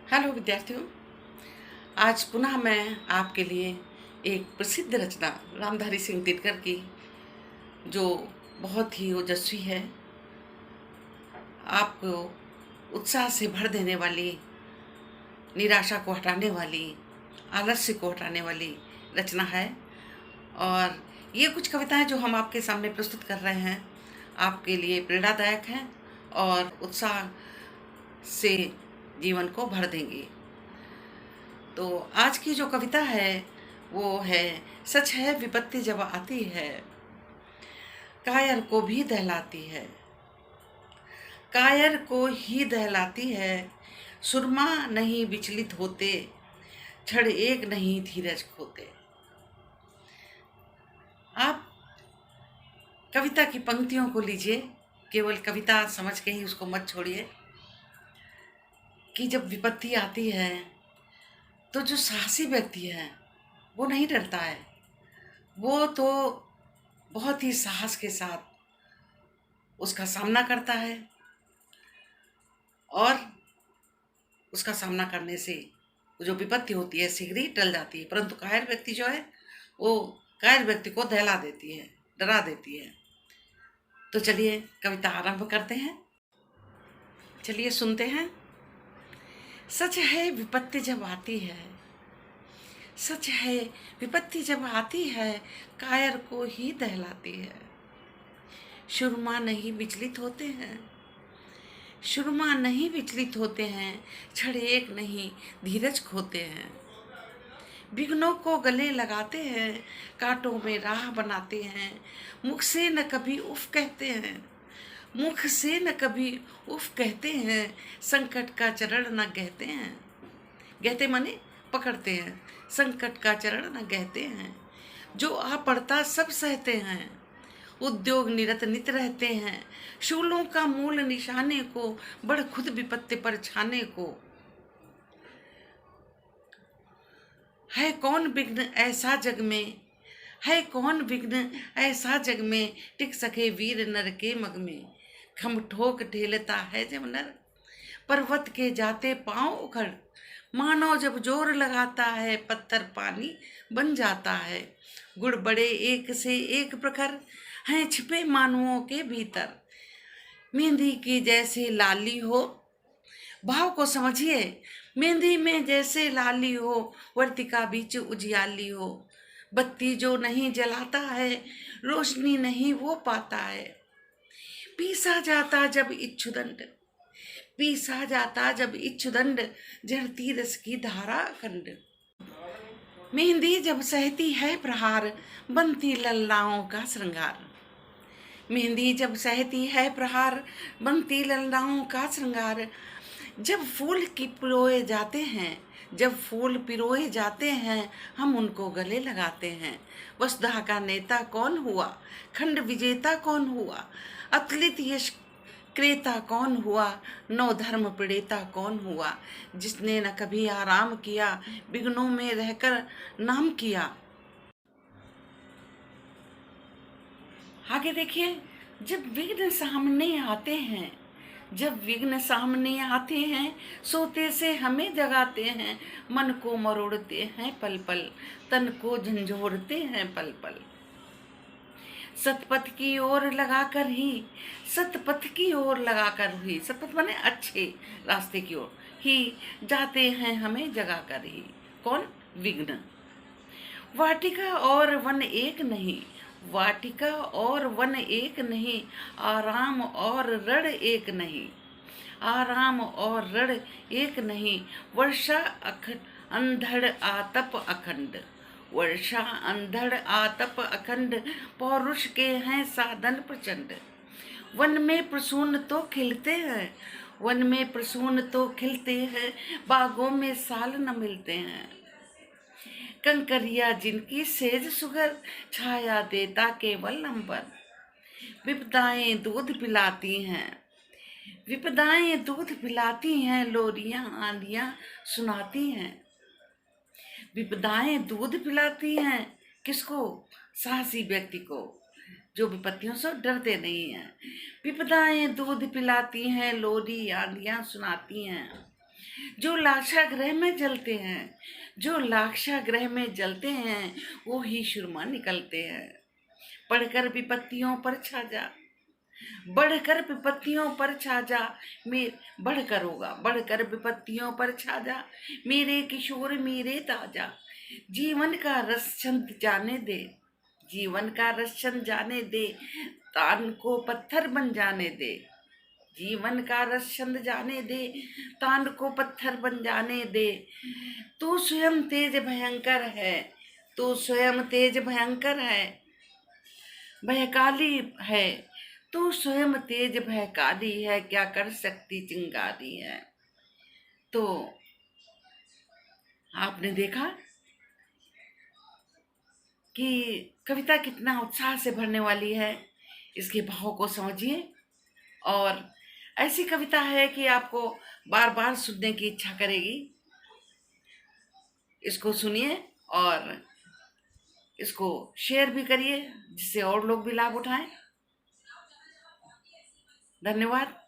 Hello विद्यार्थियों। आज पुनः मैं आपके लिए एक प्रसिद्ध रचना रामधारी सिंह दिनकर की, जो बहुत ही ओजस्वी है, आपको उत्साह से भर देने वाली, निराशा को हटाने वाली, आलस्य को हटाने वाली रचना है। और ये कुछ कविताएं जो हम आपके सामने प्रस्तुत कर रहे हैं, आपके लिए प्रेरणादायक हैं और उत्साह से जीवन को भर देंगी। तो आज की जो कविता है वो है, सच है विपत्ति जब आती है कायर को भी दहलाती है, कायर को ही दहलाती है, सुरमा नहीं विचलित होते, क्षण एक नहीं धीरज खोते। आप कविता की पंक्तियों को लीजिए, केवल कविता समझ के ही उसको मत छोड़िए कि जब विपत्ति आती है तो जो साहसी व्यक्ति है वो नहीं डरता है, वो तो बहुत ही साहस के साथ उसका सामना करता है और उसका सामना करने से जो विपत्ति होती है शीघ्र ही टल जाती है। परंतु कायर व्यक्ति जो है वो कायर व्यक्ति को दहला देती है, डरा देती है। तो चलिए कविता आरंभ करते हैं। चलिए सुनते हैं। सच है विपत्ति जब आती है, सच है विपत्ति जब आती है कायर को ही दहलाती है, सुरमा नहीं विचलित होते हैं, सुरमा नहीं विचलित होते हैं, क्षण एक नहीं धीरज खोते हैं, विघ्नों को गले लगाते हैं, कांटों में राह बनाते हैं, मुख से न कभी उफ कहते हैं, मुख से न कभी उफ कहते हैं, संकट का चरण न गहते हैं, गहते माने पकड़ते हैं, संकट का चरण न गहते हैं, जो आ पड़ता सब सहते हैं, उद्योग निरत नित रहते हैं, शूलों का मूल निशाने को, बढ़ खुद विपत्ति पर छाने को। है कौन विघ्न ऐसा जग में, है कौन विघ्न ऐसा जग में, टिक सके वीर नर के मग में, खम ठोक ढेलता है जब नर, पर्वत के जाते पांव उखड़, मानव जब जोर लगाता है, पत्थर पानी बन जाता है, गुड़ बड़े एक से एक प्रखर हैं छिपे मानवों के भीतर, मेहंदी की जैसे लाली हो, भाव को समझिए, मेहंदी में जैसे लाली हो, वर्तिका बीच उजियाली हो, बत्ती जो नहीं जलाता है, रोशनी नहीं वो पाता है, पीसा जाता जब इच्छुदंड, पीसा जाता जब इच्छुदंड, झरती रस की धारा अखंड, मेहंदी जब सहती है प्रहार, बनती लल्लाओं का श्रृंगार, मेहंदी जब सहती है प्रहार, बनती लल्लाओं का श्रृंगार, जब फूल की पिरोए जाते हैं, जब फूल पिरोए जाते हैं, हम उनको गले लगाते हैं, वसुधा का नेता कौन हुआ, खंड विजेता कौन हुआ, अतुलित यश क्रेता कौन हुआ, नौ धर्म प्रणेता कौन हुआ, जिसने न कभी आराम किया, विघ्नों में रहकर नाम किया। आगे देखिए, जब विघ्न सामने आते हैं, जब विघ्न सामने आते हैं, सोते से हमें जगाते हैं, मन को मरोड़ते हैं पल पल, तन को झंझोड़ते हैं पल पल, सतपथ की ओर लगाकर ही, सतपथ की ओर लगाकर ही, सतपथ माने अच्छे रास्ते की ओर ही जाते हैं हमें जगाकर ही। कौन? विघ्न। वाटिका और वन एक नहीं, वाटिका और वन एक नहीं, आराम और रण एक नहीं, आराम और रण एक नहीं, वर्षा अंधड़ आतप अखंड, वर्षा अंधड़ आतप अखंड, पौरुष के हैं साधन प्रचंड, वन में प्रसून तो खिलते हैं, वन में प्रसून तो खिलते हैं, बागों में साल न मिलते हैं, कंकरिया जिनकी सेज सुगर, छाया देता केवल अंबर, विपदाएं दूध पिलाती हैं, विपदाएं दूध पिलाती हैं, लोरियां आंधियां सुनाती हैं, विपदाएं दूध पिलाती हैं किसको? साहसी व्यक्ति को, जो विपत्तियों से डरते नहीं हैं। विपदाएं दूध पिलाती हैं, लोरी आंधियां सुनाती हैं, जो लाक्षागृह में जलते हैं, जो लाक्षागृह में जलते हैं, वो ही सुरमा निकलते हैं। पढ़कर विपत्तियों पर छा जा, बढ़कर विपत्तियों पर छा जा, बढ़कर होगा, बढ़कर विपत्तियों पर छा जा, मेरे किशोर मेरे ताजा। जीवन का रस छंद जाने दे, जीवन का रस छंद जाने दे, तान को पत्थर बन जाने दे। जीवन का रस छंद जाने दे, तान को पत्थर बन जाने दे। तू स्वयं तेज भयंकर है, तू स्वयं तेज भयंकर है, भयकाली है। तू स्वयं तेज भयकाली है, क्या कर सकती चिंगारी है। तो आपने देखा कि कविता कितना उत्साह से भरने वाली है। इसके भाव को समझिए, और ऐसी कविता है कि आपको बार बार सुनने की इच्छा करेगी। इसको सुनिए और इसको शेयर भी करिए, जिससे और लोग भी लाभ उठाएं। धन्यवाद।